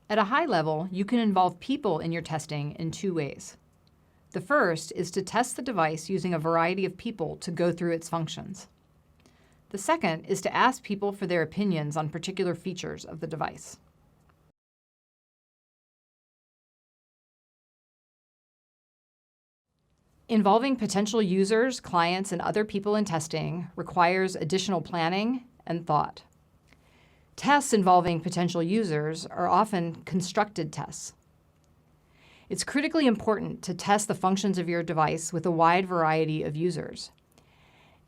At a high level, you can involve people in your testing in two ways. The first is to test the device using a variety of people to go through its functions. The second is to ask people for their opinions on particular features of the device. Involving potential users, clients, and other people in testing requires additional planning and thought. Tests involving potential users are often constructed tests. It's critically important to test the functions of your device with a wide variety of users.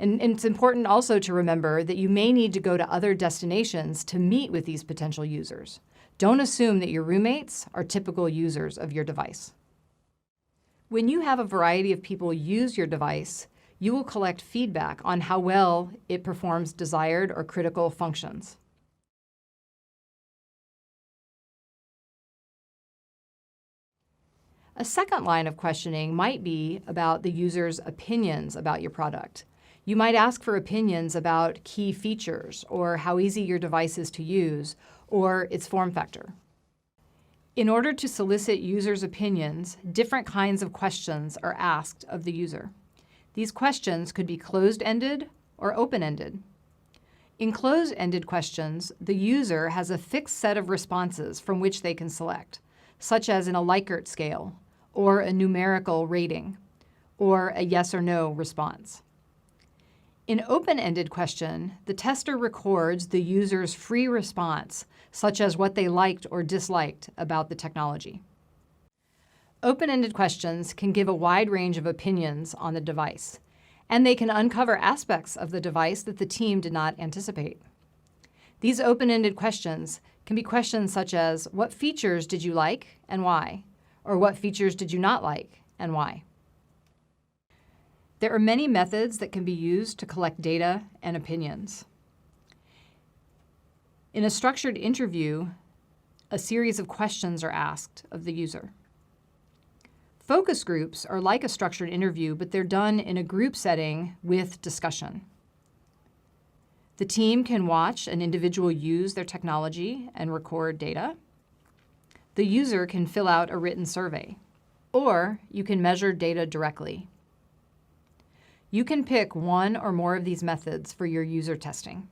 And it's important also to remember that you may need to go to other destinations to meet with these potential users. Don't assume that your roommates are typical users of your device. When you have a variety of people use your device, you will collect feedback on how well it performs desired or critical functions. A second line of questioning might be about the user's opinions about your product. You might ask for opinions about key features, or how easy your device is to use, or its form factor. In order to solicit users' opinions, different kinds of questions are asked of the user. These questions could be closed-ended or open-ended. In closed-ended questions, the user has a fixed set of responses from which they can select, such as in a Likert scale, or a numerical rating, or a yes or no response. In open-ended question, the tester records the user's free response, such as what they liked or disliked about the technology. Open-ended questions can give a wide range of opinions on the device, and they can uncover aspects of the device that the team did not anticipate. These open-ended questions can be questions such as, what features did you like and why? Or what features did you not like and why? There are many methods that can be used to collect data and opinions. In a structured interview, a series of questions are asked of the user. Focus groups are like a structured interview, but they're done in a group setting with discussion. The team can watch an individual use their technology and record data. The user can fill out a written survey, or you can measure data directly. You can pick one or more of these methods for your user testing.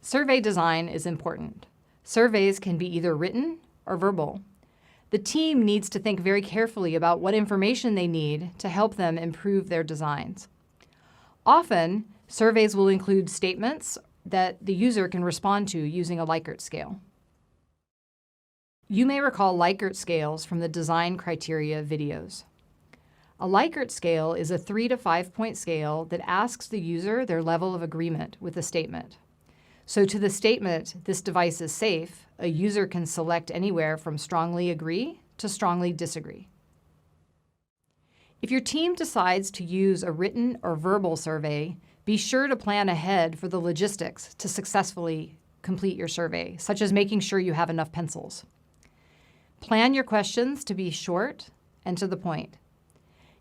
Survey design is important. Surveys can be either written or verbal. The team needs to think very carefully about what information they need to help them improve their designs. Often, surveys will include statements that the user can respond to using a Likert scale. You may recall Likert scales from the design criteria videos. A Likert scale is a 3 to 5 point scale that asks the user their level of agreement with the statement. So to the statement, this device is safe, a user can select anywhere from strongly agree to strongly disagree. If your team decides to use a written or verbal survey, be sure to plan ahead for the logistics to successfully complete your survey, such as making sure you have enough pencils. Plan your questions to be short and to the point.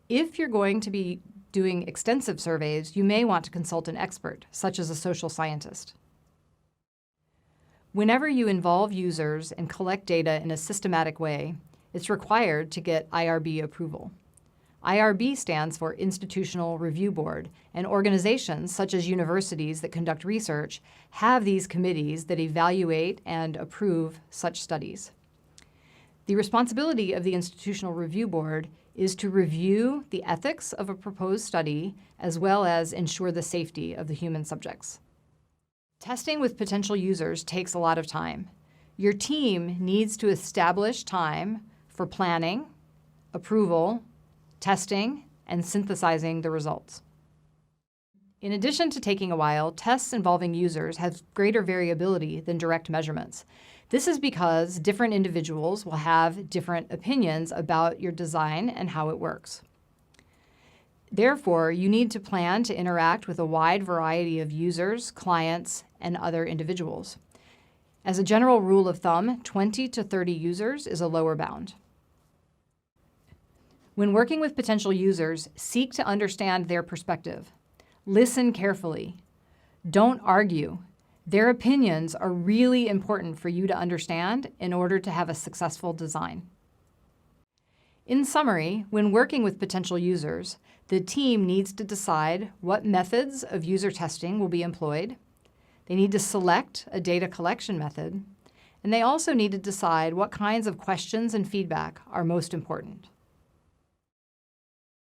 If you're going to be doing extensive surveys, you may want to consult an expert, such as a social scientist. Whenever you involve users and collect data in a systematic way, it's required to get IRB approval. IRB stands for Institutional Review Board, and organizations such as universities that conduct research have these committees that evaluate and approve such studies. The responsibility of the Institutional Review Board is to review the ethics of a proposed study as well as ensure the safety of the human subjects. Testing with potential users takes a lot of time. Your team needs to establish time for planning, approval, testing, and synthesizing the results. In addition to taking a while, tests involving users have greater variability than direct measurements. This is because different individuals will have different opinions about your design and how it works. Therefore, you need to plan to interact with a wide variety of users, clients, and other individuals. As a general rule of thumb, 20 to 30 users is a lower bound. When working with potential users, seek to understand their perspective. Listen carefully. Don't argue. Their opinions are really important for you to understand in order to have a successful design. In summary, when working with potential users, the team needs to decide what methods of user testing will be employed. They need to select a data collection method, and they also need to decide what kinds of questions and feedback are most important.